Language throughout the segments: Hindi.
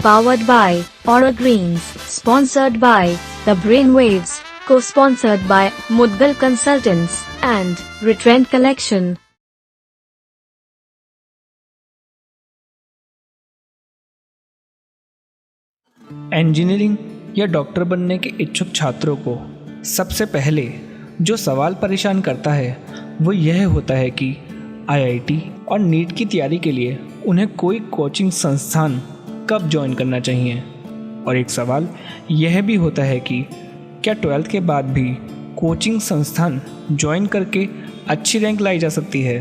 powered by Aura Greens, sponsored by The Brainwaves, co-sponsored by Muddal Consultants and Retrend Collection. Engineering या डॉक्टर बनने के इच्छुक छात्रों को सबसे पहले जो सवाल परेशान करता है वो यह होता है कि आईआईटी और नीट की तैयारी के लिए उन्हें कोई कोचिंग संस्थान कब ज्वाइन करना चाहिए। और एक सवाल यह भी होता है कि क्या 12th के बाद भी कोचिंग संस्थान ज्वाइन करके अच्छी रैंक लाई जा सकती है।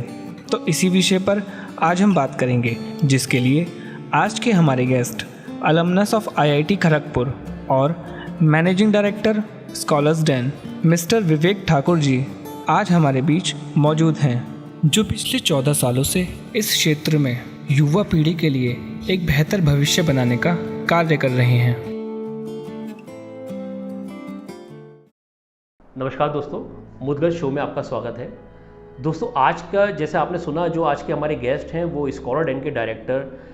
तो इसी विषय पर आज हम बात करेंगे, जिसके लिए आज के हमारे guest alumnus of IIT Kharagpur और managing director scholars den mister Vivek Thakur ji आज हमारे बीच मौजूद हैं, जो पिछले 14 सालों से इस क्षेत्र में युवा पीढ़ी के लिए एक बेहतर भविष्य बनाने का कार्य कर रहे हैं। नमस्कार दोस्तों, मुद्गल शो में आपका स्वागत है। दोस्तों, आज का जैसे आपने सुना, जो आज के हमारे गेस्ट हैं वो स्कॉलर डैन के डायरेक्टर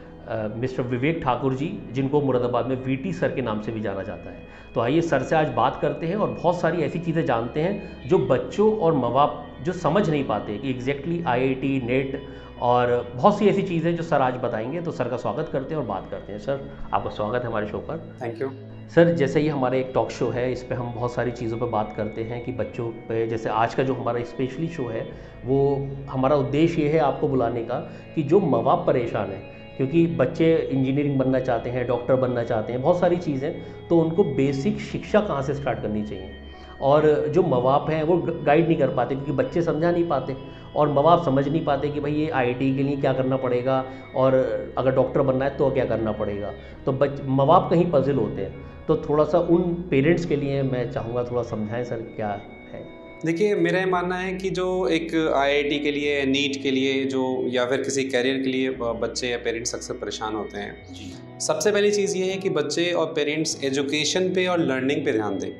मिस्टर विवेक ठाकुर जी, जिनको मुरादाबाद में वीटी सर के नाम से भी जाना जाता है। तो आइए सर से आज बात करते हैं और बहुत सारी ऐसी चीज़ें जानते हैं जो बच्चों और माँ बाप जो समझ नहीं पाते कि एग्जैक्टली आईआईटी, नेट और बहुत सी ऐसी चीज़ें जो सर आज बताएंगे। तो सर का स्वागत करते हैं और बात करते हैं। सर, आपका स्वागत है हमारे शो पर। Thank you sir. जैसे ये हमारा एक टॉक शो है, इस पे हम बहुत सारी चीज़ों पे बात करते हैं कि बच्चों पे, जैसे आज का जो हमारा स्पेशली शो है वो हमारा उद्देश्य ये है आपको बुलाने का कि जो माँ बाप परेशान है, क्योंकि बच्चे इंजीनियरिंग बनना चाहते हैं, डॉक्टर बनना चाहते हैं, बहुत सारी चीज़ें, तो उनको बेसिक शिक्षा कहाँ से स्टार्ट करनी चाहिए। और जो माँ बाप हैं वो गाइड नहीं कर पाते, क्योंकि बच्चे समझा नहीं पाते और माँ बाप समझ नहीं पाते कि भाई ये आईआईटी के लिए क्या करना पड़ेगा और अगर डॉक्टर बनना है तो क्या करना पड़ेगा। तो माँ बाप कहीं पजल होते हैं। तो थोड़ा सा उन पेरेंट्स के लिए मैं चाहूँगा थोड़ा समझाएं सर, क्या है। देखिए, मेरा ये मानना है कि जो एक आईआईटी के लिए, नीट के लिए जो या फिर किसी कैरियर के लिए बच्चे या पेरेंट्स अक्सर परेशान होते हैं जी। सबसे पहली चीज़ ये है कि बच्चे और पेरेंट्स एजुकेशन पे और लर्निंग पे ध्यान दें।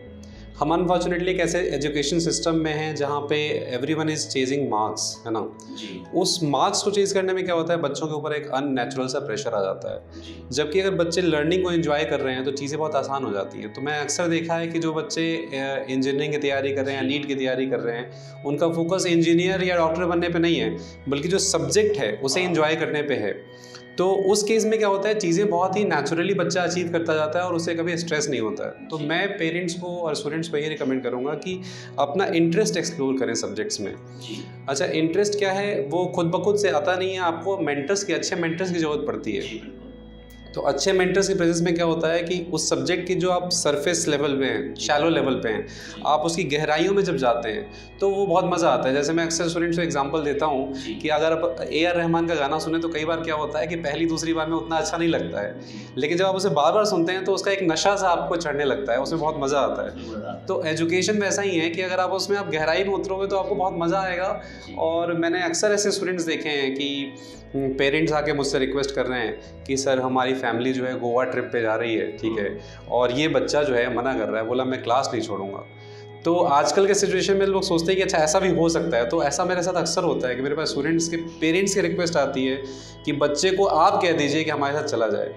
हम अनफॉर्चुनेटली एक ऐसे एजुकेशन सिस्टम में हैं जहाँ पे एवरीवन इज़ चेजिंग मार्क्स, है ना जी। उस मार्क्स को चेज़ करने में क्या होता है, बच्चों के ऊपर एक अननेचुरल सा प्रेशर आ जाता है जी। जबकि अगर बच्चे लर्निंग को एंजॉय कर रहे हैं तो चीज़ें बहुत आसान हो जाती हैं। तो मैं अक्सर देखा है कि जो बच्चे इंजीनियरिंग की तैयारी कर रहे हैं, नीट की तैयारी कर रहे हैं, उनका फोकस इंजीनियर या डॉक्टर बनने पर नहीं है, बल्कि जो सब्जेक्ट है उसे एंजॉय करने पर है। तो उस केस में क्या होता है, चीज़ें बहुत ही नेचुरली बच्चा अचीव करता जाता है और उसे कभी स्ट्रेस नहीं होता है। तो मैं पेरेंट्स को और स्टूडेंट्स को ये रिकमेंड करूँगा कि अपना इंटरेस्ट एक्सप्लोर करें सब्जेक्ट्स में जी। अच्छा, इंटरेस्ट क्या है वो खुद ब खुद से आता नहीं है, आपको मेंटर्स की, अच्छे मेंटर्स की ज़रूरत पड़ती है। तो अच्छे मेंटर्स की प्रेजेंस में क्या होता है कि उस सब्जेक्ट की जो आप सरफेस लेवल पे हैं, शैलो लेवल पे हैं, आप उसकी गहराइयों में जब जाते हैं तो वो बहुत मज़ा आता है। जैसे मैं अक्सर स्टूडेंट्स को एग्जांपल देता हूँ कि अगर आप AR रहमान का गाना सुने तो कई बार क्या होता है कि पहली दूसरी बार में उतना अच्छा नहीं लगता है, लेकिन जब आप उसे बार बार सुनते हैं तो उसका एक नशा सा आपको चढ़ने लगता है, उसमें बहुत मज़ा आता है। तो एजुकेशन में ऐसा ही है कि अगर आप उसमें आप गहराई में उतरोगे तो आपको बहुत मज़ा आएगा। और मैंने अक्सर ऐसे स्टूडेंट्स देखे हैं कि पेरेंट्स आके मुझसे रिक्वेस्ट कर रहे हैं कि सर हमारी फैमिली जो है गोवा ट्रिप पे जा रही है, ठीक है, और ये बच्चा जो है मना कर रहा है, बोला मैं क्लास नहीं छोड़ूंगा। तो आजकल के सिचुएशन में लोग सोचते हैं कि अच्छा ऐसा भी हो सकता है। तो ऐसा मेरे साथ अक्सर होता है कि मेरे पास स्टूडेंट्स के पेरेंट्स की रिक्वेस्ट आती है कि बच्चे को आप कह दीजिए कि हमारे साथ चला जाए।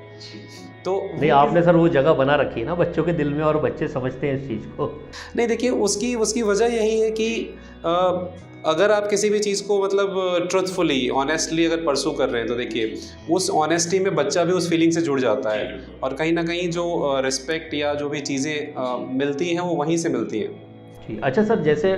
तो नहीं, आपने सर वो जगह बना रखी है ना बच्चों के दिल में और बच्चे समझते हैं इस चीज़ को। नहीं, देखिए उसकी वजह यही है कि अगर आप किसी भी चीज़ को मतलब ट्रुथफुली, ऑनेस्टली अगर परसू कर रहे हैं तो देखिए उस ऑनेस्टी में बच्चा भी उस फीलिंग से जुड़ जाता है और कहीं ना कहीं जो रिस्पेक्ट या जो भी चीज़ें मिलती हैं वो वहीं से मिलती हैं। ठीक। अच्छा सर, जैसे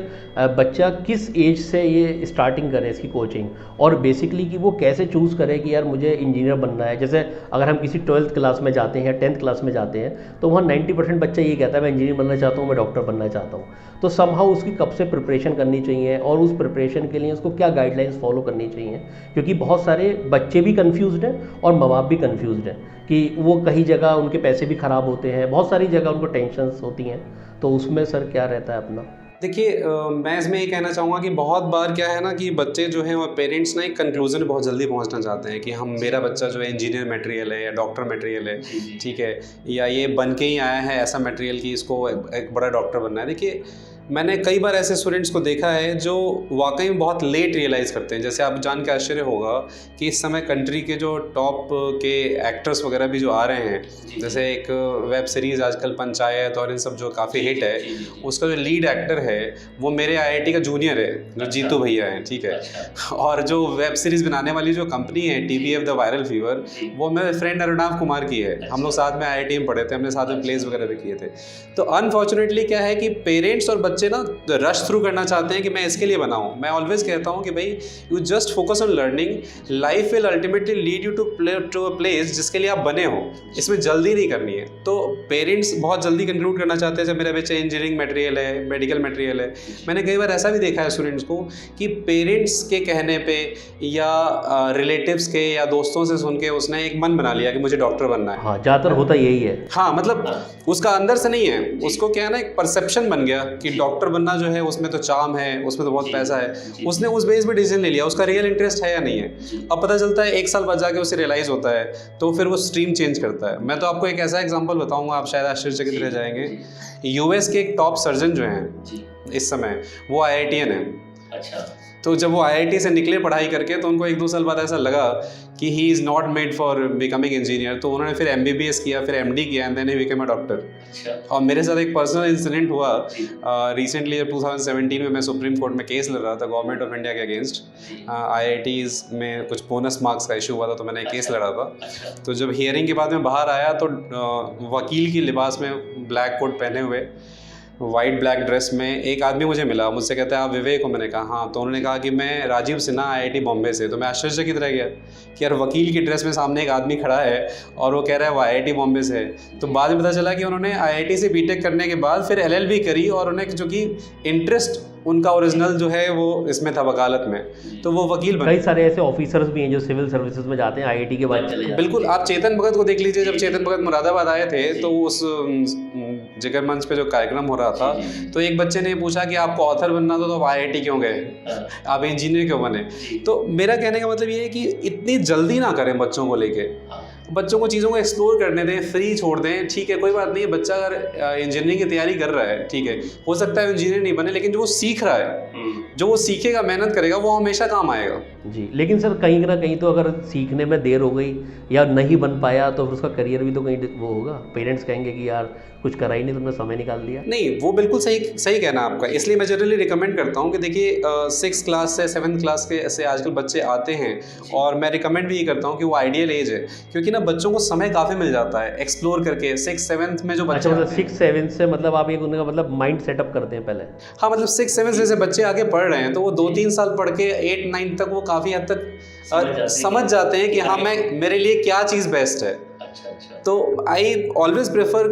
बच्चा किस एज से ये स्टार्टिंग करे इसकी कोचिंग, और बेसिकली कि वो कैसे चूज़ करे कि यार मुझे इंजीनियर बनना है। जैसे अगर हम किसी 12th क्लास में जाते हैं या 10th क्लास में जाते हैं तो वहाँ 90% बच्चा ये कहता है मैं इंजीनियर बनना चाहता हूँ, मैं डॉक्टर बनना चाहता हूँ। तो समहाउ उसकी कब से प्रिपरेशन करनी चाहिए और उस प्रिपरेशन के लिए उसको क्या गाइडलाइंस फॉलो करनी चाहिए, क्योंकि बहुत सारे बच्चे भी कन्फ्यूज़ड हैं और माँ बाप भी कन्फ्यूज़ड हैं कि वो कहीं जगह उनके पैसे भी ख़राब होते हैं, बहुत सारी जगह उनको टेंशन्स होती हैं। तो उसमें सर क्या रहता है अपना? देखिए, मैं इसमें ये कहना चाहूँगा कि बहुत बार क्या है ना कि बच्चे जो हैं और पेरेंट्स ना एक कंक्लूजन में बहुत जल्दी पहुँचना चाहते हैं कि हम, मेरा बच्चा जो है इंजीनियर मटेरियल है या डॉक्टर मटेरियल है, ठीक है, या ये बन के ही आया है ऐसा मटेरियल कि इसको एक बड़ा डॉक्टर बनना है। देखिए, मैंने कई बार ऐसे स्टूडेंट्स को देखा है जो वाकई में बहुत लेट रियलाइज़ करते हैं। जैसे आप जान के आश्चर्य होगा कि इस समय कंट्री के जो टॉप के एक्टर्स वगैरह भी जो आ रहे हैं, जैसे एक वेब सीरीज़ आजकल पंचायत और इन सब जो काफ़ी हिट है, उसका जो लीड एक्टर है वो मेरे IIT का जूनियर है, जो जीतू भैया हैं, ठीक है। और जो वेब सीरीज़ बनाने वाली जो कंपनी है TVF द वायरल फीवर, वो मेरे फ्रेंड अरुणाव कुमार की है। हम लोग साथ में IIT में पढ़े थे, हमने साथ में प्लेस वगैरह भी किए थे। तो अनफॉर्चुनेटली क्या है कि पेरेंट्स और बच्चे ना रश थ्रू करना चाहते हैं कि मैं इसके लिए बनाऊं। मैं ऑलवेज कहता हूं कि भाई you just focus on learning, life will ultimately lead you to a place जिसके लिए आप बने हो। इसमें जल्दी नहीं करनी है। तो पेरेंट्स बहुत जल्दी कंक्लूड करना चाहते हैं जब मेरा बच्चा इंजीनियरिंग मटेरियल है, मेडिकल मटेरियल है। मैंने कई बार ऐसा भी देखा है स्टूडेंट्स को कि पेरेंट्स के कहने पे या रिलेटिव्स के या दोस्तों से सुन के उसने एक मन बना लिया कि मुझे डॉक्टर बनना है। हाँ, ज़्यादातर होता यही है। हाँ, मतलब उसका अंदर से नहीं है, उसको क्या है ना, एक परसेप्शन बन गया कि डॉक्टर बनना जो है उसमें तो चार्म है, उसमें तो बहुत पैसा है। उसने उस बेस पे डिसीजन ले लिया, उसका रियल इंटरेस्ट है या नहीं है। अब पता चलता है 1 साल बाद जाके उसे रियलाइज़ होता है, तो फिर वो स्ट्रीम चेंज करता है। मैं तो आपको एक ऐसा एग्जांपल बताऊंगा, आप शायद आश्चर्यचकित रह जाएंगे। US के एक टॉप सर्जन जो हैं इस समय, वो IITian है। अच्छा। तो जब वो IIT से निकले पढ़ाई करके, तो उनको 1-2 साल बाद ऐसा लगा कि he is not made for becoming engineer. तो उन्होंने फिर MBBS किया, फिर MD किया, and then he become a doctor. और मेरे साथ एक पर्सनल इंसिडेंट हुआ रिसेंटली, जब 2017 में मैं सुप्रीम कोर्ट में केस लड़ रहा था गवर्नमेंट ऑफ इंडिया के अगेंस्ट। IITs में कुछ बोनस मार्क्स का इशू हुआ था, तो मैंने केस लड़ा था। तो जब हियरिंग के बाद में बाहर आया, तो वकील की लिबास में ब्लैक कोट पहने हुए, वाइट ब्लैक ड्रेस में एक आदमी मुझे मिला। मुझसे कहता है आप विवेक हो? मैंने कहा हाँ। तो उन्होंने कहा कि मैं राजीव सिन्हा, IIT बॉम्बे से। तो मैं आश्चर्यचकित रह गया कि यार वकील की ड्रेस में सामने एक आदमी खड़ा है और वो कह रहा है वो IIT बॉम्बे से है। तो बाद में पता चला कि उन्होंने IIT से BTech करने के बाद फिर LLB करी, और उन्हें जो कि इंटरेस्ट उनका ओरिजिनल जो है वो इसमें था, वकालत में, तो वो वकील बने। कई सारे ऐसे ऑफिसर्स भी हैं जो सिविल सर्विसेज में जाते हैं, IIT के बाद चले जाते हैं। बिल्कुल, आप चेतन भगत को देख लीजिए। जब चेतन भगत मुरादाबाद आए थे, तो उस जिगर मंच पे जो कार्यक्रम हो रहा था, तो एक बच्चे ने पूछा कि आपको ऑथर बनना था तो आप IIT क्यों गए, आप इंजीनियर क्यों बने? तो मेरा कहने का मतलब ये है कि इतनी जल्दी ना करें बच्चों को लेके, बच्चों को चीज़ों को एक्सप्लोर करने दें, फ्री छोड़ दें। ठीक है, कोई बात नहीं है, बच्चा अगर इंजीनियरिंग की तैयारी कर रहा है, ठीक है, हो सकता है इंजीनियर नहीं बने, लेकिन जो वो सीख रहा है, जो वो सीखेगा, मेहनत करेगा, वो हमेशा काम आएगा। जी, लेकिन सर कहीं ना कहीं तो अगर सीखने में देर हो गई या नहीं बन पाया, तो फिर उसका करियर भी तो कहीं वो होगा। पेरेंट्स कहेंगे कि यार कुछ करा ही नहीं, तुमने समय निकाल दिया। नहीं, वो बिल्कुल सही कहना आपका। इसलिए मैं जनरली रिकमेंड करता हूँ कि देखिए 6th क्लास से 7th क्लास के ऐसे आजकल बच्चे आते हैं, और मैं रिकमेंड भी ये करता हूँ कि वो आइडियल एज है, क्योंकि ना बच्चों को समय काफ़ी मिल जाता है एक्सप्लोर करके। 6th-7th में जो बच्चे, मतलब 6th-7th से मतलब आप एक उनका मतलब माइंड सेटअप करते हैं पहले। हाँ, मतलब 6th-7th से बच्चे आगे पढ़ रहे हैं, तो वो 2-3 साल पढ़ के 8-9 तक वो काफ़ी हद तक समझ जाते हैं कि हाँ, मेरे लिए क्या चीज़ बेस्ट है। तो I always prefer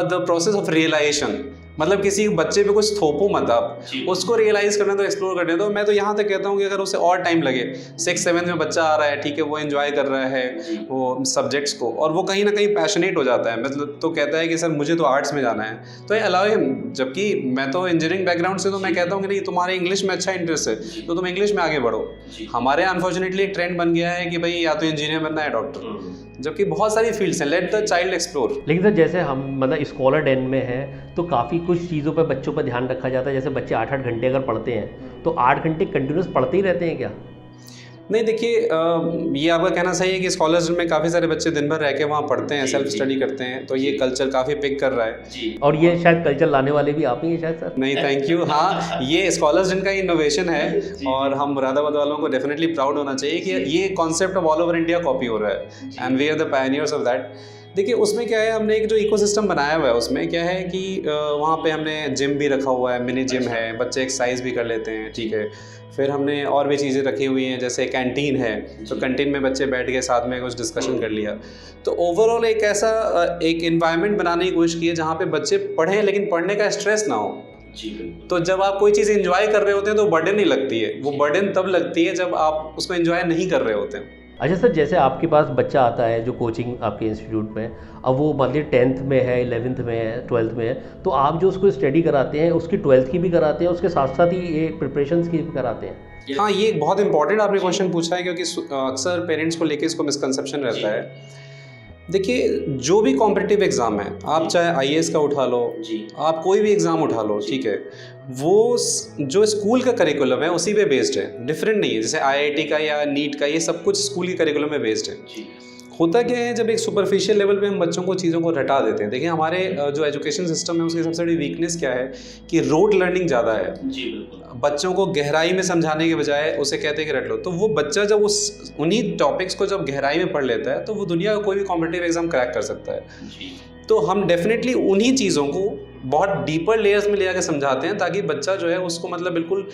the process of realisation. मतलब किसी बच्चे पे कुछ थोपो मत आप, उसको रियलाइज़ करने दो, एक्सप्लोर करने दो। मैं तो यहाँ तक कहता हूँ कि अगर उसे और टाइम लगे, 6th-7th में बच्चा आ रहा है, ठीक है, वो एंजॉय कर रहा है वो सब्जेक्ट्स को, और वो कहीं ना कहीं पैशनेट हो जाता है, मतलब तो कहता है कि सर मुझे तो आर्ट्स में जाना है, तो अलाउ हिम। जबकि मैं तो इंजीनियरिंग बैकग्राउंड से, तो मैं कहता हूँ कि नहीं, तुम्हारे इंग्लिश में अच्छा इंटरेस्ट है तो तुम इंग्लिश में आगे बढ़ो। हमारे अनफॉर्चुनेटली एक ट्रेंड बन गया है कि भाई या तो इंजीनियर बनना है, डॉक्टर, जबकि बहुत सारी फील्ड्स हैं। Let the child explore. लेकिन सर जैसे हम मतलब स्कॉलर डेन में है, तो काफ़ी कुछ चीज़ों पर बच्चों पर ध्यान रखा जाता है। जैसे बच्चे 8-8 घंटे अगर पढ़ते हैं, तो 8 घंटे कंटिन्यूस पढ़ते ही रहते हैं क्या? नहीं, देखिए ये आपका कहना सही है कि स्कॉलर्स में काफ़ी सारे बच्चे दिन भर रह के वहाँ पढ़ते हैं, सेल्फ स्टडी करते हैं, तो ये कल्चर काफ़ी पिक कर रहा है जी। और ये शायद कल्चर लाने वाले भी आप ही हैं शायद सर। नहीं, थैंक यू। हाँ, ये स्कॉलर्स जिनका इनोवेशन है, और हम मुरादाबाद वालों को डेफिनेटली प्राउड होना चाहिए कि ये concept of all over India copy हो रहा है, and we are the pioneers of that. देखिए उसमें क्या है, हमने एक जो इकोसिस्टम बनाया हुआ है, उसमें क्या है कि वहाँ पे हमने जिम भी रखा हुआ है, मिनी जिम है, बच्चे एक्सरसाइज भी कर लेते हैं, ठीक है। फिर हमने और भी चीज़ें रखी हुई हैं, जैसे कैंटीन है, तो कैंटीन में बच्चे बैठ के साथ में कुछ डिस्कशन कर लिया। तो ओवरऑल एक ऐसा एक इन्वायरमेंट बनाने की कोशिश की है जहाँ पे बच्चे पढ़ें, लेकिन पढ़ने का स्ट्रेस ना हो। तो जब आप कोई चीज़ एंजॉय कर रहे होते हैं तो बर्डन नहीं लगती है, वो बर्डन तब लगती है जब आप उसको एंजॉय नहीं कर रहे होते हैं। अच्छा सर, जैसे आपके पास बच्चा आता है जो कोचिंग आपके इंस्टीट्यूट में, अब वो मतलब 10th में है, 11th में है, 12th में है, तो आप जो उसको स्टडी कराते हैं उसकी 12th की भी कराते हैं, उसके साथ साथ ही ये प्रिपरेशंस की भी कराते हैं? हाँ, ये बहुत इंपॉर्टेंट आपने क्वेश्चन पूछा है, क्योंकि अक्सर पेरेंट्स को लेके इसको मिसकंसेप्शन रहता है। देखिए, जो भी कॉम्पिटिटिव एग्ज़ाम है, आप चाहे आईएएस का उठा लो, आप कोई भी एग्ज़ाम उठा लो, ठीक है, वो जो स्कूल का करिकुलम है उसी पे बेस्ड है, डिफरेंट नहीं है। जैसे आईआईटी का या नीट का, ये सब कुछ स्कूल के करिकुलम में बेस्ड है। होता क्या है, जब एक सुपरफिशियल लेवल पे हम बच्चों को चीज़ों को रटा देते हैं। देखिए, हमारे जो एजुकेशन सिस्टम है उसकी सबसे बड़ी वीकनेस क्या है कि रोड लर्निंग ज़्यादा है। जी बिल्कुल। बच्चों को गहराई में समझाने के बजाय उसे कहते हैं कि रट लो, तो वो बच्चा जब उन्हीं टॉपिक्स को जब गहराई में पढ़ लेता है तो वो दुनिया का कोई भी कॉम्पिटिटिव एग्जाम क्रैक कर सकता है। तो हम डेफिनेटली उन्हीं चीज़ों को बहुत डीपर लेयर्स में ले जाकर समझाते हैं ताकि बच्चा जो है उसको मतलब बिल्कुल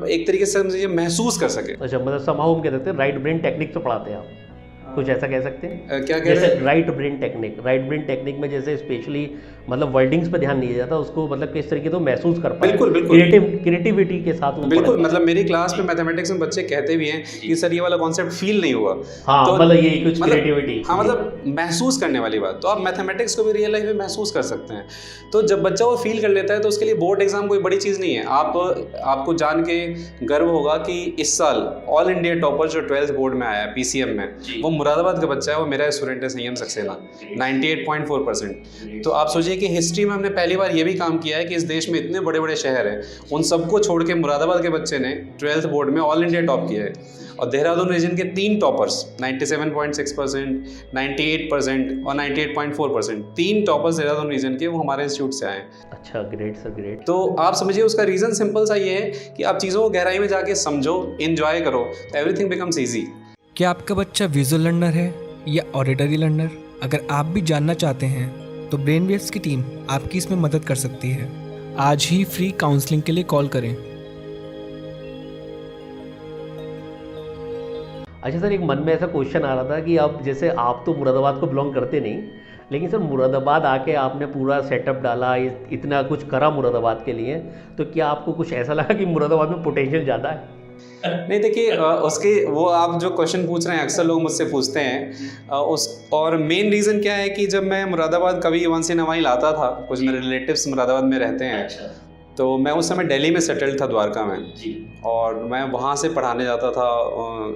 एक तरीके से समझिए महसूस कर सके। अच्छा, मतलब समाउ हम कह सकते हैं राइट ब्रेन टेक्निक से पढ़ाते हैं आप, कुछ ऐसा कह सकते हैं? क्या कह रहे जैसे हैं? राइट ब्रेन टेक्निक में जैसे स्पेशली मतलब वर्डिंग्स पे ध्यान नहीं दिया जाता, उसको मतलब किस तरीके से महसूस कर पाए, बिल्कुल। क्रिएटिविटी के साथ वो बिल्कुल, पढ़े। मतलब मेरी क्लास में मैथमेटिक्स में बच्चे कहते भी हैं कि सर ये वाला कॉन्सेप्ट फील नहीं हुआ। हाँ, तो मतलब ये कुछ क्रिएटिविटी। हाँ, मतलब महसूस करने वाली बात। तो आप मैथमेटिक्स को भी रियल लाइफ में महसूस कर सकते हैं। तो जब बच्चा वो फील कर लेता है तो उसके लिए बोर्ड एग्जाम कोई बड़ी चीज़ नहीं है। आपको जान के गर्व होगा कि इस साल ऑल इंडिया टॉपर जो 12th बोर्ड में आया है पीसीएम में, वो मुरादाबाद का बच्चा है, वो मेरा स्टूडेंट है संयम सक्सेना, 98.4%। तो आप सोचिए कि हिस्ट्री में हमने पहली बार ये भी काम किया है कि इस देश में इतने बड़े बड़े शहर हैं, उन सबको छोड़ के मुरादाबाद के बच्चे ने 12th बोर्ड में ऑल इंडिया टॉप किया है। और देहरादून रीजन के 3 टॉपर्स 97.6%, 98% और 98.4%, 3 टॉपर्स देहरादून रीजन के वो हमारे इंस्टीट्यूट से आए हैं। अच्छा, ग्रेट सर, ग्रेट। तो आप समझिए उसका रीज़न सिंपल सा ये है कि आप चीज़ों को गहराई में जाके समझो, एंजॉय करो, तो एवरीथिंग बिकम्स ईजी। क्या आपका बच्चा विजुअल लर्नर है या ऑडिटरी लर्नर? अगर आप भी जानना चाहते हैं तो ब्रेनवेव्स की टीम आपकी इसमें मदद कर सकती है। आज ही फ्री काउंसलिंग के लिए कॉल करें। अच्छा सर, एक मन में ऐसा क्वेश्चन आ रहा था कि अब जैसे आप तो मुरादाबाद को बिलोंग करते नहीं, लेकिन सर मुरादाबाद आके आपने पूरा सेटअप डाला, इतना कुछ करा मुरादाबाद के लिए, तो क्या आपको कुछ ऐसा लगा कि मुरादाबाद में पोटेंशियल ज़्यादा है? नहीं, देखिए, उसके वो आप जो क्वेश्चन पूछ रहे हैं अक्सर लोग मुझसे पूछते हैं, और मेन रीज़न क्या है कि जब मैं मुरादाबाद कभी वंस इन अ वाइल आता था, कुछ मेरे रिलेटिव्स मुरादाबाद में रहते हैं, तो मैं उस समय दिल्ली में सेटल्ड था, द्वारका में, और मैं वहाँ से पढ़ाने जाता था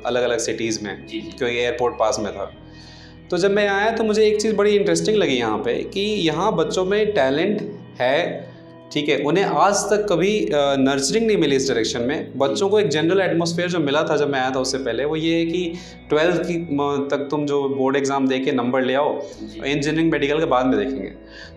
अलग अलग सिटीज़ में, क्योंकि एयरपोर्ट पास में था। तो जब मैं आया तो मुझे एक चीज़ बड़ी इंटरेस्टिंग लगी यहाँ पे कि यहाँ बच्चों में टैलेंट है, ठीक है, उन्हें आज तक कभी नर्सरिंग नहीं मिली इस डायरेक्शन में। बच्चों को एक जनरल एटमॉस्फेयर जो मिला था जब मैं आया था उससे पहले, वो ये है कि 12th की तक तुम जो बोर्ड एग्ज़ाम दे के नंबर ले आओ, इंजीनियरिंग मेडिकल के बाद में देखेंगे।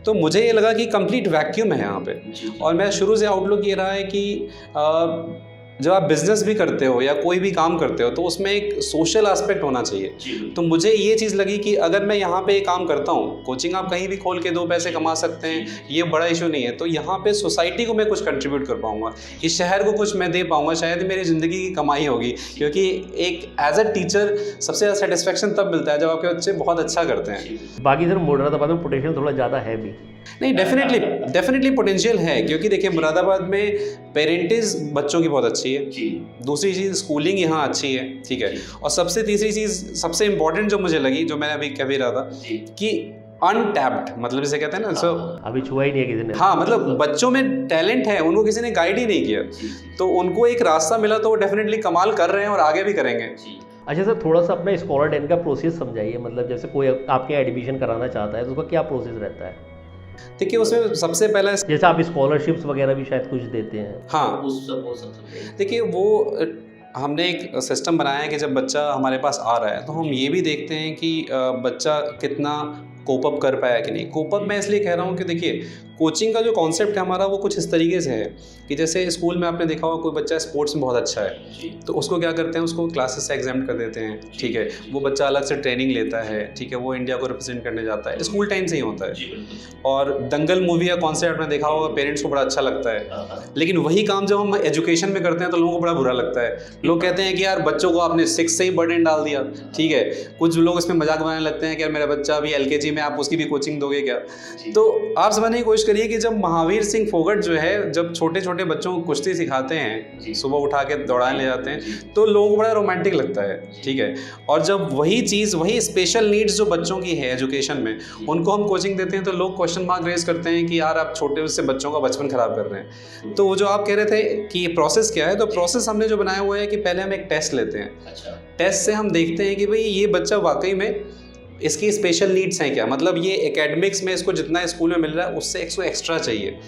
तो मुझे ये लगा कि कंप्लीट वैक्यूम है यहाँ पे, और मेरा शुरू से आउटलुक ये रहा है कि जब आप बिज़नेस भी करते हो या कोई भी काम करते हो तो उसमें एक सोशल एस्पेक्ट होना चाहिए। तो मुझे ये चीज़ लगी कि अगर मैं यहाँ पे काम करता हूँ, कोचिंग आप कहीं भी खोल के 2 पैसे कमा सकते हैं, ये बड़ा इशू नहीं है, तो यहाँ पे सोसाइटी को मैं कुछ कंट्रीब्यूट कर पाऊँगा, इस शहर को कुछ मैं दे पाऊँगा, शायद मेरी ज़िंदगी की कमाई होगी। क्योंकि एक एज अ टीचर सबसे ज़्यादा सेटिस्फेक्शन तब मिलता है जब आपके बच्चे बहुत अच्छा करते हैं। बाकी सर मुरादाबाद में पोटेंशियल थोड़ा ज़्यादा है भी? नहीं, डेफिनेटली पोटेंशियल है, क्योंकि देखिए मुरादाबाद में पेरेंटेज बच्चों की बहुत अच्छी है, दूसरी चीज़ स्कूलिंग यहाँ अच्छी है, ठीक है, और तीसरी चीज़ सबसे इम्पोर्टेंट जो मुझे लगी, जो मैंने अभी कह भी रहा था कि अनटैप्ड, मतलब जिसे कहते हैं ना, सो अभी छुआ ही नहीं है किसी ने। हाँ, मतलब बच्चों में टैलेंट है, उनको किसी ने गाइड ही नहीं किया, तो उनको एक रास्ता मिला तो वो डेफिनेटली कमाल कर रहे हैं और आगे भी करेंगे। अच्छा सर, थोड़ा सा अपना स्कॉलर डेन का प्रोसेस समझाइए, मतलब जैसे कोई आपके एडमिशन कराना चाहता है तो उसका क्या प्रोसेस रहता है? देखिए, उसमें सबसे पहला, जैसे आप स्कॉलरशिप्स वगैरह भी शायद कुछ देते हैं। हाँ, उस सब देखिए, वो हमने एक सिस्टम बनाया है कि जब बच्चा हमारे पास आ रहा है तो हम ये भी देखते हैं कि बच्चा कितना कोप अप कर पाया कि नहीं। कोप अप मैं इसलिए कह रहा हूँ कि देखिए, कोचिंग का जो कॉन्सेप्ट है हमारा वो कुछ इस तरीके से है कि जैसे स्कूल में आपने देखा होगा कोई बच्चा स्पोर्ट्स में बहुत अच्छा है, तो उसको क्या करते हैं, उसको क्लासेस से एग्जाम कर देते हैं, ठीक है, वो बच्चा अलग से ट्रेनिंग लेता है, ठीक है, वो इंडिया को रिप्रेजेंट करने जाता है, स्कूल टाइम से ही होता है। और दंगल मूवी या कॉन्सेप्ट आपने देखा होगा, पेरेंट्स को बड़ा अच्छा लगता है, लेकिन वही काम जब हम एजुकेशन में करते हैं तो लोगों को बड़ा बुरा लगता है। लोग कहते हैं कि यार बच्चों को आपने 6 से ही बर्डन डाल दिया, ठीक है, कुछ लोग इसमें मजाक बनाने लगते हैं कि यार मेरा बच्चा अभी LKG में, आप उसकी भी कोचिंग दोगे क्या? तो आप समझने की कोशिश करिए कि जब महावीर सिंह फोगट जो है, जब छोटे छोटे बच्चों को कुश्ती सिखाते हैं, सुबह उठा के दौड़ाने ले जाते हैं, तो लोगों को बड़ा रोमांटिक लगता है, ठीक है, और जब वही चीज़, वही स्पेशल नीड्स जो बच्चों की है एजुकेशन में, उनको हम कोचिंग देते हैं तो लोग क्वेश्चन मार्क रेज करते हैं कि यार आप छोटे से बच्चों का बचपन खराब कर रहे हैं। तो वो जो आप कह रहे थे कि ये प्रोसेस क्या है, तो प्रोसेस हमने जो बनाया हुआ है कि पहले हम एक टेस्ट लेते हैं। टेस्ट से हम देखते हैं कि भाई ये बच्चा वाकई में इसकी स्पेशल नीड्स हैं क्या, मतलब ये एकेडमिक्स में इसको जितना स्कूल में मिल रहा है उससे इसको एक्स्ट्रा चाहिए,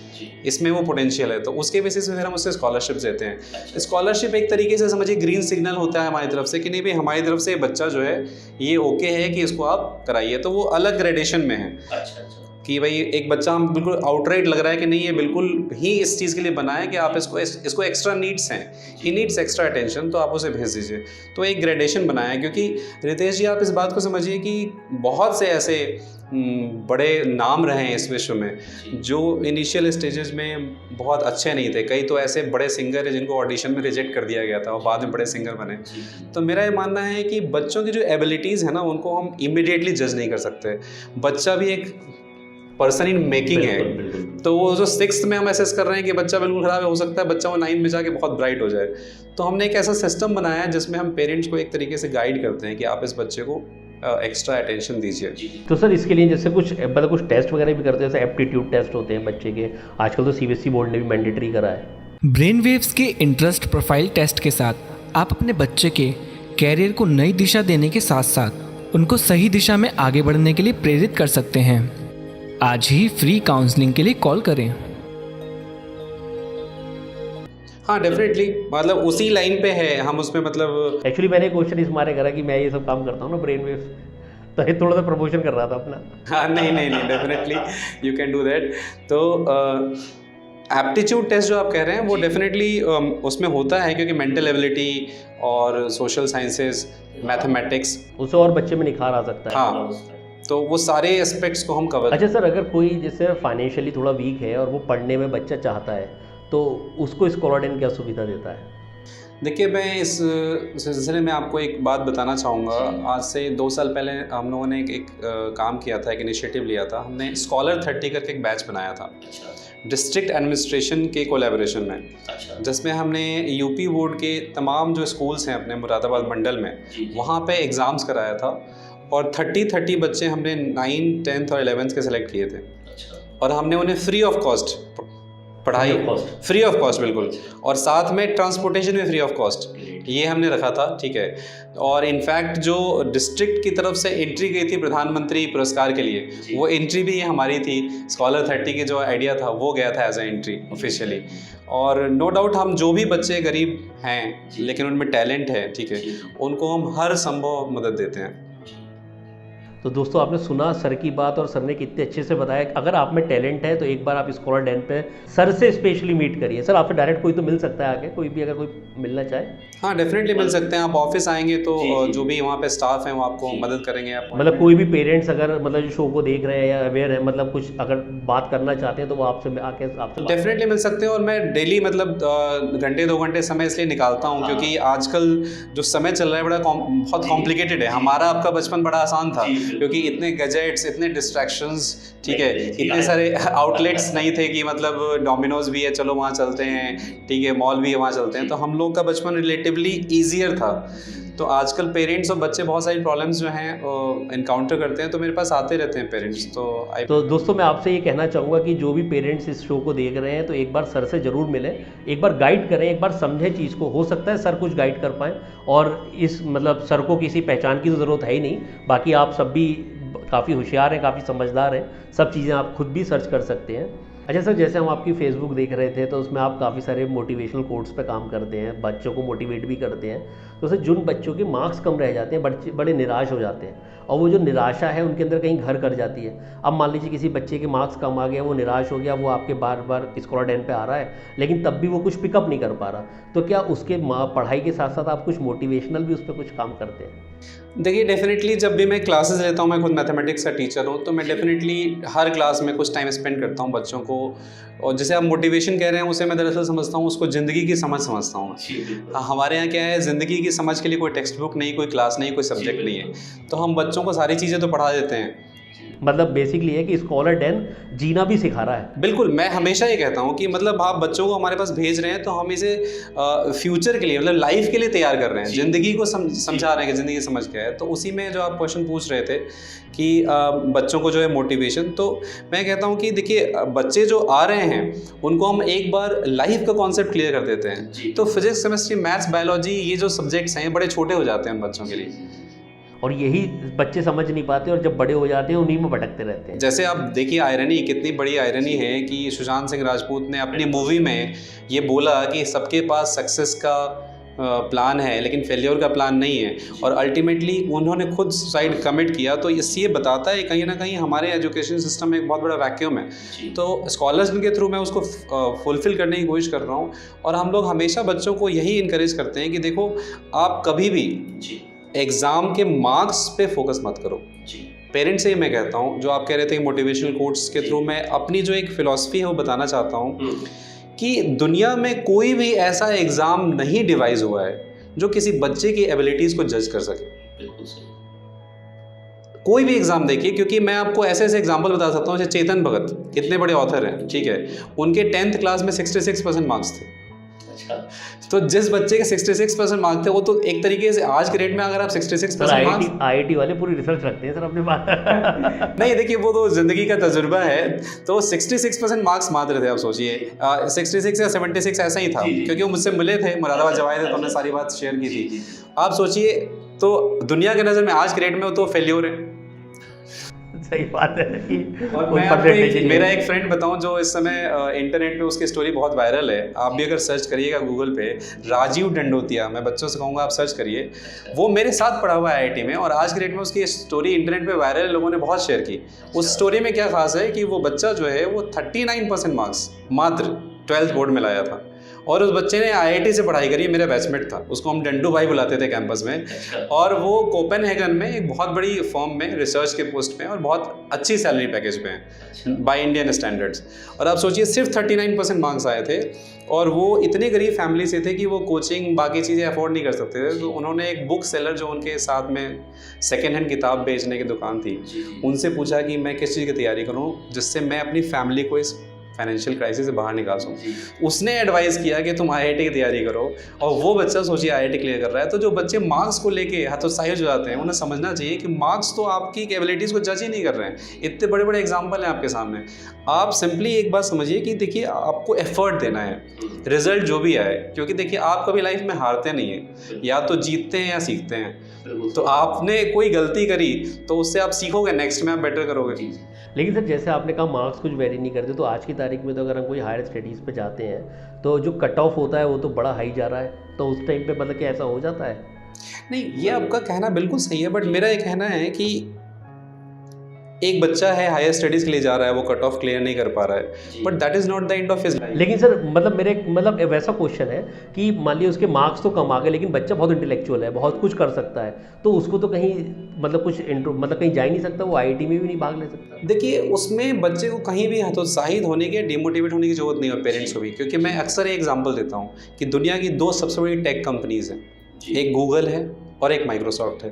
इसमें वो पोटेंशियल है, तो उसके बेसिस पे फिर हम उससे स्कॉलरशिप देते हैं। स्कॉलरशिप एक तरीके से समझिए ग्रीन सिग्नल होता है हमारी तरफ से कि नहीं भाई हमारी तरफ से बच्चा जो है ये ओके है कि इसको आप कराइए, तो वो अलग ग्रेडेशन में है। कि भाई एक बच्चा हम बिल्कुल आउटराइट लग रहा है कि नहीं ये बिल्कुल ही इस चीज़ के लिए बना है कि आप इसको एक्स्ट्रा नीड्स हैं, ही नीड्स एक्स्ट्रा अटेंशन, तो आप उसे भेज दीजिए। तो एक ग्रेडेशन बनाया है, क्योंकि रितेश जी आप इस बात को समझिए कि बहुत से ऐसे बड़े नाम रहे हैं इस विश्व में जो इनिशियल स्टेजेस में बहुत अच्छे नहीं थे। कई तो ऐसे बड़े सिंगर हैं जिनको ऑडिशन में रिजेक्ट कर दिया गया था और बाद में बड़े सिंगर बने। तो मेरा ये मानना है कि बच्चों की जो एबिलिटीज़ है ना उनको हम इमीडिएटली जज नहीं कर सकते। बच्चा भी एक पर्सन इन मेकिंग है, तो वो जो 6th में हम असेस कर रहे हैं कि बच्चा बिल्कुल ख़राब है, हो सकता है बच्चा वो 9th में जाके बहुत ब्राइट हो जाए। तो हमने एक ऐसा सिस्टम बनाया है जिसमें हम पेरेंट्स को एक तरीके से गाइड करते हैं कि आप इस बच्चे को एक्स्ट्रा अटेंशन दीजिए। तो सर इसके लिए जैसे कुछ टेस्ट वगैरह भी करते हैं, जैसे एप्टीट्यूड टेस्ट होते हैं बच्चे के, आजकल तो CBSE बोर्ड ने भी मैंडेटरी करा है। ब्रेन वेव्स के इंटरेस्ट प्रोफाइल टेस्ट के साथ आप अपने बच्चे के कैरियर को नई दिशा देने के साथ साथ उनको सही दिशा में आगे बढ़ने के लिए प्रेरित कर सकते हैं। आज ही फ्री काउंसलिंग के लिए कॉल करें। हाँ डेफिनेटली, मतलब उसी लाइन पे है हम उसमें, मतलब एक्चुअली मैंने क्वेश्चन इस मारे करा कि मैं ये सब काम करता हूँ ना ब्रेन वेव्स, तो ये थोड़ा सा प्रमोशन कर रहा था अपना। हाँ नहीं definitely you can do that. तो एप्टीट्यूड टेस्ट जो आप कह रहे हैं वो डेफिनेटली उसमें होता है, क्योंकि मेंटल एबिलिटी और सोशल साइंसेस, मैथमेटिक्स, उससे और बच्चे में निखार आ सकता है। हाँ, तो वो सारे एस्पेक्ट्स को हम कवर। अच्छा सर, अगर कोई जैसे फाइनेंशियली थोड़ा वीक है और वो पढ़ने में बच्चा चाहता है तो उसको स्कॉलरडेन क्या सुविधा देता है? देखिए मैं इस सिलसिले में आपको एक बात बताना चाहूँगा। आज से 2 साल पहले हम लोगों ने एक काम किया था, एक इनिशिएटिव लिया था। हमने स्कॉलर 30 करके एक बैच बनाया था डिस्ट्रिक्ट एडमिनिस्ट्रेशन के कोलैबोरेशन में, जिसमें हमने यूपी बोर्ड के तमाम जो स्कूल्स हैं अपने मुरादाबाद मंडल में, वहाँ पे एग्ज़ाम्स कराया था और 30 बच्चे हमने 9th, 10th और 11th के सिलेक्ट किए थे। और हमने उन्हें फ्री ऑफ कॉस्ट पढ़ाई, फ्री ऑफ कॉस्ट बिल्कुल, और साथ में ट्रांसपोर्टेशन भी फ्री ऑफ कॉस्ट, ये हमने रखा था। ठीक है, और इनफैक्ट जो डिस्ट्रिक्ट की तरफ से एंट्री गई थी प्रधानमंत्री पुरस्कार के लिए, वो एंट्री भी हमारी थी। स्कॉलर 30 की जो आइडिया था वो गया था एज ए एंट्री ऑफिशियली। और नो डाउट हम जो भी बच्चे गरीब हैं लेकिन उनमें टैलेंट है, ठीक है, उनको हम हर संभव मदद देते हैं। तो दोस्तों आपने सुना सर की बात, और सर ने कितने अच्छे से बताया। अगर आप में टैलेंट है तो एक बार आप स्कॉलरडेन पे सर से स्पेशली मीट करिए। सर आपसे डायरेक्ट कोई तो मिल सकता है आके, कोई भी अगर कोई मिलना चाहे? हाँ डेफिनेटली मिल सकते हैं। आप ऑफिस आएंगे तो जो भी वहाँ पे स्टाफ है वो आपको मदद करेंगे। मतलब कोई भी पेरेंट्स अगर मतलब जो शो को देख रहे हैं या अवेयर है, मतलब कुछ अगर बात करना चाहते हैं तो वो आपसे आके आपसे डेफिनेटली मिल सकते हैं। और मैं डेली मतलब घंटे 2 घंटे समय इसलिए निकालता हूँ क्योंकि आजकल जो समय चल रहा है बहुत कॉम्प्लिकेटेड है। हमारा आपका बचपन बड़ा आसान था क्योंकि इतने गैजेट्स, इतने डिस्ट्रैक्शंस, ठीक है, इतने सारे आउटलेट्स नहीं थे कि मतलब डोमिनोज भी है चलो वहाँ चलते हैं, ठीक है, मॉल भी है वहाँ चलते हैं। तो हम लोग का बचपन रिलेटिवली ईजियर था। तो आजकल पेरेंट्स और बच्चे बहुत सारी प्रॉब्लम्स जो हैं इनकाउंटर करते हैं, तो मेरे पास आते रहते हैं पेरेंट्स। तो दोस्तों मैं आपसे ये कहना चाहूँगा कि जो भी पेरेंट्स इस शो को देख रहे हैं तो एक बार सर से ज़रूर मिलें, एक बार गाइड करें, एक बार समझें चीज़ को। हो सकता है सर कुछ गाइड कर पाएँ, और इस मतलब सर को किसी पहचान की तो ज़रूरत है ही नहीं। बाकी आप सब भी काफ़ी होशियार हैं, काफ़ी समझदार हैं, सब चीज़ें आप खुद भी सर्च कर सकते हैं। अच्छा सर, जैसे हम आपकी फेसबुक देख रहे थे तो उसमें आप काफ़ी सारे मोटिवेशनल कोट्स पे काम करते हैं, बच्चों को मोटिवेट भी करते हैं। तो सर जिन बच्चों के मार्क्स कम रह जाते हैं, बच्चे बड़े निराश हो जाते हैं, और वो जो निराशा है उनके अंदर कहीं घर कर जाती है। अब मान लीजिए किसी बच्चे के मार्क्स कम आ गया, वो निराश हो गया, वो आपके बार बार स्कॉलरडेन पे आ रहा है लेकिन तब भी वो कुछ पिकअप नहीं कर पा रहा, तो क्या उसके पढ़ाई के साथ साथ आप कुछ मोटिवेशनल भी उस पर कुछ काम करते हैं? देखिए डेफिनेटली जब भी मैं क्लासेस लेता हूँ, मैं खुद मैथमेटिक्स का टीचर हूँ, तो मैं डेफिनेटली हर क्लास में कुछ टाइम स्पेंड करता हूँ बच्चों को। और जैसे आप मोटिवेशन कह रहे हैं उसे मैं दरअसल समझता हूँ उसको ज़िंदगी की समझ समझता हूँ। हमारे यहाँ क्या है, ज़िंदगी की समझ के लिए कोई टेक्स्ट बुक नहीं, कोई क्लास नहीं, कोई सब्जेक्ट नहीं है, तो हम बच्चों को सारी चीज़ें तो पढ़ा देते हैं। मतलब बेसिकली है कि स्कॉलरडेन जीना भी सिखा रहा है। बिल्कुल, मैं हमेशा ये कहता हूँ कि मतलब आप बच्चों को हमारे पास भेज रहे हैं तो हम इसे फ्यूचर के लिए, मतलब लाइफ के लिए तैयार कर रहे हैं, ज़िंदगी को समझा रहे हैं कि ज़िंदगी समझ क्या है। तो उसी में जो आप क्वेश्चन पूछ रहे थे कि बच्चों को जो है मोटिवेशन, तो मैं कहता हूँ कि देखिए बच्चे जो आ रहे हैं उनको हम एक बार लाइफ का कॉन्सेप्ट क्लियर कर देते हैं। तो फिजिक्स, केमिस्ट्री, मैथ्स, बायोलॉजी, ये जो सब्जेक्ट्स हैं बड़े छोटे हो जाते हैं बच्चों के लिए। और यही बच्चे समझ नहीं पाते और जब बड़े हो जाते हैं उन्हीं में भटकते रहते हैं। जैसे आप देखिए आयरनी, कितनी बड़ी आयरनी है कि सुशांत सिंह राजपूत ने अपनी मूवी में ये बोला कि सबके पास सक्सेस का प्लान है लेकिन फेलियर का प्लान नहीं है, और अल्टीमेटली उन्होंने खुद सुसाइड कमिट किया। तो इससे ये बताता है कहीं ना कहीं हमारे एजुकेशन सिस्टम में एक बहुत बड़ा वैक्यूम है। तो स्कॉलर्स के थ्रू मैं उसको फुलफिल करने की कोशिश कर रहा हूँ, और हम लोग हमेशा बच्चों को यही इनकरेज करते हैं कि देखो आप कभी भी एग्ज़ाम के मार्क्स पे फोकस मत करो। पेरेंट्स से ही मैं कहता हूँ, जो आप कह रहे थे मोटिवेशनल कोट्स के थ्रू मैं अपनी जो एक फ़िलॉसफी है वो बताना चाहता हूँ कि दुनिया में कोई भी ऐसा एग्ज़ाम नहीं डिवाइस हुआ है जो किसी बच्चे की एबिलिटीज़ को जज कर सके। बिल्कुल सही। कोई भी एग्ज़ाम देखिए, क्योंकि मैं आपको ऐसे ऐसे एग्जांपल बता सकता हूँ, जैसे चेतन भगत इतने बड़े ऑथर हैं, ठीक है, उनके 10th क्लास में 66% मार्क्स थे। तो जिस बच्चे के 66% मार्क्स थे वो तो एक तरीके से आज के रेट में अगर आप 66% मार्क्स, आईआईटी वाले पूरी रिसर्च रखते हैं सर अपने पास। नहीं देखिए वो तो ज़िंदगी का तजुर्बा है। तो 66% मार्क्स मात्र थे, आप सोचिए 66 या 76 ऐसा ही था, क्योंकि वो मुझसे मिले थे, मुरादाबाद जब आए थे तो हमने सारी बात शेयर की थी। आप सोचिए तो दुनिया के नज़र में आज के रेट में वो तो फेल्योर है। सही बात है कि और मैं आपको मेरा एक फ्रेंड बताऊं जो इस समय इंटरनेट पे उसकी स्टोरी बहुत वायरल है, आप भी अगर सर्च करिएगा गूगल पे, राजीव डंडोतिया, मैं बच्चों से कहूँगा आप सर्च करिए, वो मेरे साथ पढ़ा हुआ है आईआईटी में, और आज के डेट में उसकी स्टोरी इंटरनेट पे वायरल है, लोगों ने बहुत शेयर की। उस स्टोरी में क्या खास है कि वो बच्चा जो है वो 39% मार्क्स मात्र 12th बोर्ड में लाया था, और उस बच्चे ने आईआईटी से पढ़ाई करी, मेरा बैचमेट था, उसको हम डंडू भाई बुलाते थे कैंपस में, और वो कोपेनहेगन में एक बहुत बड़ी फर्म में रिसर्च के पोस्ट पे और बहुत अच्छी सैलरी पैकेज पे हैं बाय इंडियन स्टैंडर्ड्स। और आप सोचिए सिर्फ 39% मार्क्स आए थे, और वो इतने गरीब फैमिली से थे कि वो कोचिंग बाकी चीज़ें अफोर्ड नहीं कर सकते थे। तो उन्होंने एक बुक सेलर जो उनके साथ में सेकेंड हैंड किताब बेचने की दुकान थी, उनसे पूछा कि मैं किस चीज़ की तैयारी करूँ जिससे मैं अपनी फैमिली को इस फाइनेंशियल क्राइसिस से बाहर निकाल सकूँ। उसने एडवाइस किया कि तुम आईआईटी की तैयारी करो, और वो बच्चा सोचिए आईआईटी क्लियर कर रहा है। तो जो बच्चे मार्क्स को लेके हतोत्साहित हो जाते हैं, उन्हें समझना चाहिए कि मार्क्स तो आपकी एबिलिटीज़ को जज ही नहीं कर रहे हैं। इतने बड़े बड़े एग्जाम्पल हैं आपके सामने, आप सिंपली एक बात समझिए कि देखिए आपको एफर्ट देना है, रिजल्ट जो भी आए, क्योंकि देखिए आप कभी लाइफ में हारते नहीं हैं, या तो जीतते हैं या सीखते हैं। तो आपने कोई गलती करी तो उससे आप सीखोगे, नेक्स्ट में आप बेटर करोगे। लेकिन सर जैसे आपने कहा मार्क्स कुछ वेरी नहीं करते, तो आज की तारीख में तो अगर हम कोई हायर स्टडीज़ पे जाते हैं तो जो कट ऑफ होता है वो तो बड़ा हाई जा रहा है, तो उस टाइम पे मतलब कि ऐसा हो जाता है? नहीं, ये आपका कहना बिल्कुल सही है, बट मेरा ये कहना है कि एक बच्चा है हायर स्टडीज़ के लिए जा रहा है, वो कट ऑफ क्लियर नहीं कर पा रहा है, but that is not the end of his life. लेकिन सर मतलब वैसा क्वेश्चन है कि मान लिया उसके मार्क्स तो कम आ गए, लेकिन बच्चा बहुत इंटेलेक्चुअल है, बहुत कुछ कर सकता है, तो उसको तो कहीं कहीं जा ही नहीं सकता, वो आईआईटी में भी नहीं भाग ले सकता। देखिए उसमें बच्चे को कहीं भी हतोत्साहित होने के, डिमोटिवेट होने की जरूरत नहीं है पेरेंट्स को भी, क्योंकि मैं अक्सर एक एग्जांपल देता हूँ कि दुनिया की 2 सबसे बड़ी टेक कंपनीज़ हैं, एक गूगल है और एक माइक्रोसॉफ्ट है।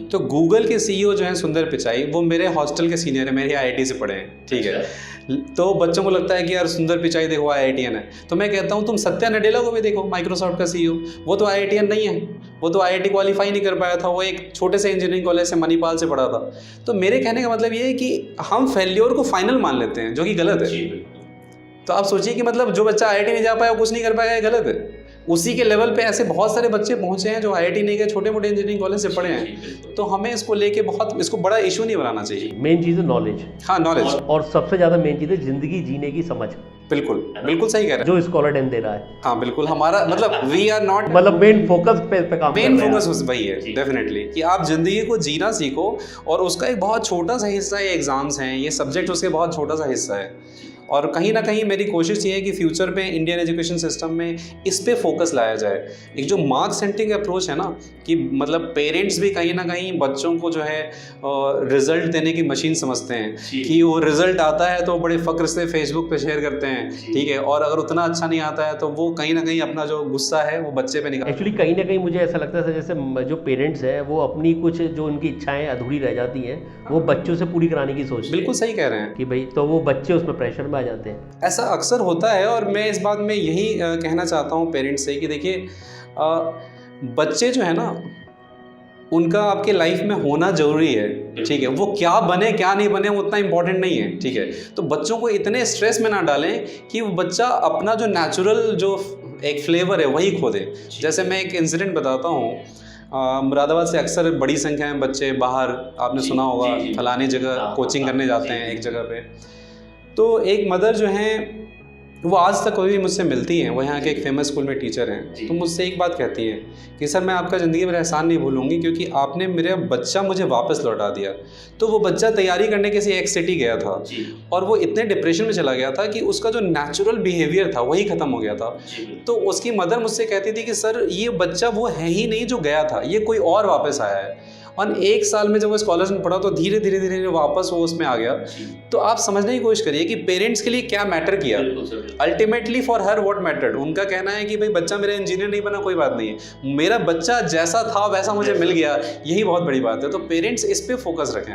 तो गूगल के सीईओ जो हैं सुंदर पिचाई, वो मेरे हॉस्टल के सीनियर है, मेरे आईआईटी से पढ़े हैं, ठीक है। तो बच्चों को लगता है कि यार सुंदर पिचाई देखो आईआईटीएन है, तो मैं कहता हूँ तुम सत्या नडेला को भी देखो, माइक्रोसॉफ्ट का सीईओ, वो तो आईआईटीएन नहीं है, वो तो आईआईटी क्वालिफाई नहीं कर पाया था, वो एक छोटे से इंजीनियरिंग कॉलेज से मणिपाल से पढ़ा था। तो मेरे कहने का मतलब ये है कि हम फेल्योर को फाइनल मान लेते हैं, जो कि गलत है। तो आप सोचिए कि मतलब जो बच्चा आईआईटी नहीं जा पाया वो कुछ नहीं कर पाएगा, ये गलत है। उसी के लेवल पे ऐसे बहुत सारे बच्चे पहुंचे हैं जो आईआईटी नहीं गए, छोटे मोटे इंजीनियरिंग कॉलेज से पढ़े हैं। तो हमें इसको लेके इसको बड़ा इशू नहीं बनाना चाहिए। मेन चीज़ है नॉलेज। हाँ, नॉलेज, और सबसे ज़्यादा मेन चीज़ है जिंदगी जीने की समझ। बिल्कुल बिल्कुल सही कह रहे हैं, जो स्कॉलरडेन दे रहा है। हाँ बिल्कुल, हमारा मतलब वी आर नॉट, मतलब मेन फोकस पे काम, मेन फोकस वही है डेफिनेटली, कि आप जिंदगी को जीना सीखो, और उसका एक बहुत छोटा सा हिस्सा ये एग्जाम्स हैं, ये सब्जेक्ट उसके बहुत छोटा सा हिस्सा है। और कहीं ना कहीं मेरी कोशिश ये है कि फ्यूचर पे इंडियन एजुकेशन सिस्टम में इस पे फोकस लाया जाए। एक जो मार्क सेंट्रिक अप्रोच है ना, कि मतलब पेरेंट्स भी कहीं ना कहीं बच्चों को जो है रिजल्ट देने की मशीन समझते हैं, कि वो रिजल्ट आता है तो बड़े फ़ख्र से फेसबुक पे शेयर करते हैं, ठीक है, और अगर उतना अच्छा नहीं आता है तो वो कहीं ना कहीं अपना जो गुस्सा है वो बच्चे पे निकाल। एक्चुअली कहीं ना कहीं मुझे ऐसा लगता है जैसे जो पेरेंट्स हैं वो अपनी कुछ जो उनकी इच्छाएं अधूरी रह जाती हैं वो बच्चों से पूरी कराने की सोचते हैं। बिल्कुल सही कह रहे हैं कि भाई, तो वो बच्चे उसमें प्रेशर में आ जाते हैं। ऐसा अक्सर होता है, और मैं इस बात में यही कहना चाहता हूँ पेरेंट्स से कि देखिए बच्चे जो है ना, उनका आपके लाइफ में होना ज़रूरी है, ठीक है। वो क्या बने क्या नहीं बने वो उतना इम्पोर्टेंट नहीं है, ठीक है। तो बच्चों को इतने स्ट्रेस में ना डालें कि वो बच्चा अपना जो नेचुरल जो एक फ्लेवर है वही खो दे। जैसे मैं एक इंसिडेंट बताता हूँ, मुरादाबाद से अक्सर बड़ी संख्या में बच्चे बाहर, आपने सुना होगा, फलानी जगह कोचिंग करने जाते हैं एक जगह पे। तो एक मदर जो हैं वो आज तक कभी भी मुझसे मिलती हैं, वो यहाँ के एक फेमस स्कूल में टीचर हैं, तो मुझसे एक बात कहती हैं कि सर मैं आपका ज़िंदगी में एहसान नहीं भूलूंगी क्योंकि आपने मेरा बच्चा मुझे वापस लौटा दिया। तो वो बच्चा तैयारी करने किसी एक सिटी गया था और वो इतने डिप्रेशन में चला गया था कि उसका जो नेचुरल बिहेवियर था वही ख़त्म हो गया था। तो उसकी मदर मुझसे कहती थी कि सर ये बच्चा वो है ही नहीं जो गया था, ये कोई और वापस आया है। और 1 साल में जब वो कॉलेज में पढ़ा तो धीरे धीरे धीरे धीरे वापस वो उसमें आ गया। तो आप समझने की कोशिश करिए कि पेरेंट्स के लिए क्या मैटर किया। Ultimately for her what mattered, उनका कहना है कि भाई बच्चा मेरा इंजीनियर नहीं बना, कोई बात नहीं है, मेरा बच्चा जैसा था वैसा मुझे मिल गया, यही बहुत बड़ी बात है। तो पेरेंट्स इस पे फोकस रखें।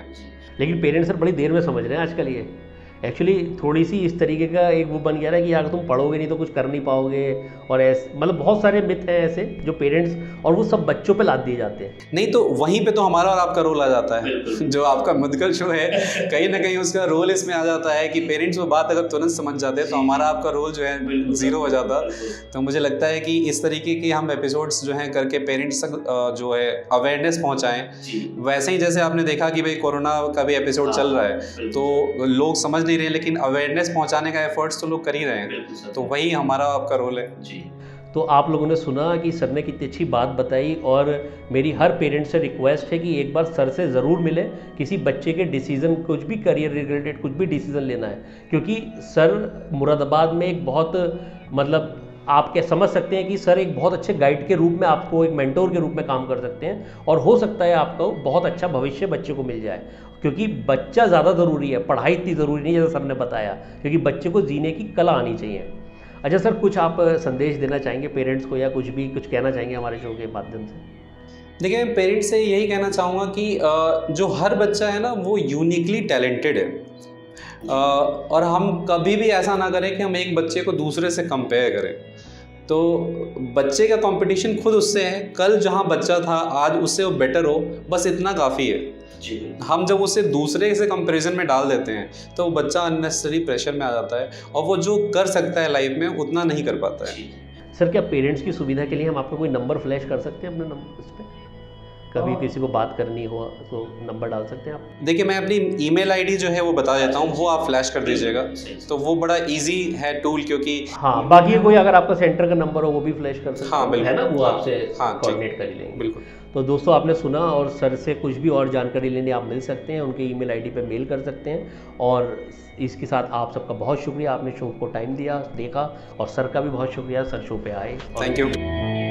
लेकिन पेरेंट्स सर बड़ी देर में समझ रहे हैं आजकल। ये एक्चुअली थोड़ी सी इस तरीके का एक वो बन गया ना कि अगर तुम पढ़ोगे नहीं तो कुछ कर नहीं पाओगे, और ऐसे मतलब बहुत सारे मिथ हैं ऐसे जो पेरेंट्स, और वो सब बच्चों पे लाद दिए जाते हैं। नहीं तो वहीं पे तो हमारा और आपका रोल आ जाता है। जो आपका मुद्गल शो है कहीं ना कहीं उसका रोल इसमें आ जाता है कि पेरेंट्स वो बात अगर तुरंत समझ जाते हैं तो हमारा आपका रोल जो है ज़ीरो हो जाता। तो मुझे लगता है कि इस तरीके की हम एपिसोड्स जो हैं करके पेरेंट्स तक जो है अवेयरनेस पहुँचाएँ। वैसे ही जैसे आपने देखा कि भाई कोरोना का भी एपिसोड चल रहा है तो लोग समझ नहीं रहे, लेकिन अवेयरनेस पहुंचाने का एफर्ट्स तो लोग कर ही रहे हैं। तो वही हमारा आपका रोल है जी। तो आप लोगों ने सुना कि सर ने कितनी अच्छी बात बताई, और मेरी हर पेरेंट्स से रिक्वेस्ट है कि एक बार सर से ज़रूर मिले। किसी बच्चे के डिसीज़न, कुछ भी करियर रिलेटेड कुछ भी डिसीज़न लेना है, क्योंकि सर मुरादाबाद में एक बहुत मतलब आप क्या समझ सकते हैं कि सर एक बहुत अच्छे गाइड के रूप में आपको, एक मेंटोर के रूप में काम कर सकते हैं, और हो सकता है आपको बहुत अच्छा भविष्य बच्चे को मिल जाए। क्योंकि बच्चा ज़्यादा ज़रूरी है, पढ़ाई इतनी ज़रूरी नहीं है जैसा सर ने बताया, क्योंकि बच्चे को जीने की कला आनी चाहिए। अच्छा सर, कुछ आप संदेश देना चाहेंगे पेरेंट्स को, या कुछ भी कुछ कहना चाहेंगे हमारे शो के माध्यम से? देखिए, मैं पेरेंट्स से यही कहना चाहूँगा कि जो हर बच्चा है ना वो यूनिकली टैलेंटेड है, और हम कभी भी ऐसा ना करें कि हम एक बच्चे को दूसरे से कंपेयर करें। तो बच्चे का कंपटीशन खुद उससे है, कल जहाँ बच्चा था आज उससे वो बेटर हो, बस इतना काफ़ी है जी। हम जब उसे दूसरे से कंपैरिजन में डाल देते हैं तो वो बच्चा अननेसेसरी प्रेशर में आ जाता है, और वो जो कर सकता है लाइफ में उतना नहीं कर पाता है। सर, क्या पेरेंट्स की सुविधा के लिए हम आपको कोई नंबर फ्लैश कर सकते हैं अपने नंबर इस पर? कभी किसी को बात करनी हो तो नंबर डाल सकते हैं आप? देखिए, मैं अपनी ईमेल आईडी जो है वो बता देता हूँ, वो आप फ्लैश कर दीजिएगा, तो वो बड़ा इजी है टूल, क्योंकि हाँ, बाकी कोई अगर आपका सेंटर का नंबर हो वो भी फ्लैश कर सकते हैं। हाँ बिल्कुल, है ना, वो आपसे कोऑर्डिनेट कर लेंगे। बिल्कुल। तो दोस्तों, आपने सुना, और सर से कुछ भी और जानकारी लेने आप मिल सकते हैं, उनके ईमेल आईडी पे मेल कर सकते हैं। और इसके साथ आप सबका बहुत शुक्रिया, आपने शो को टाइम दिया, देखा, और सर का भी बहुत शुक्रिया, सर शो पे आए। Thank you.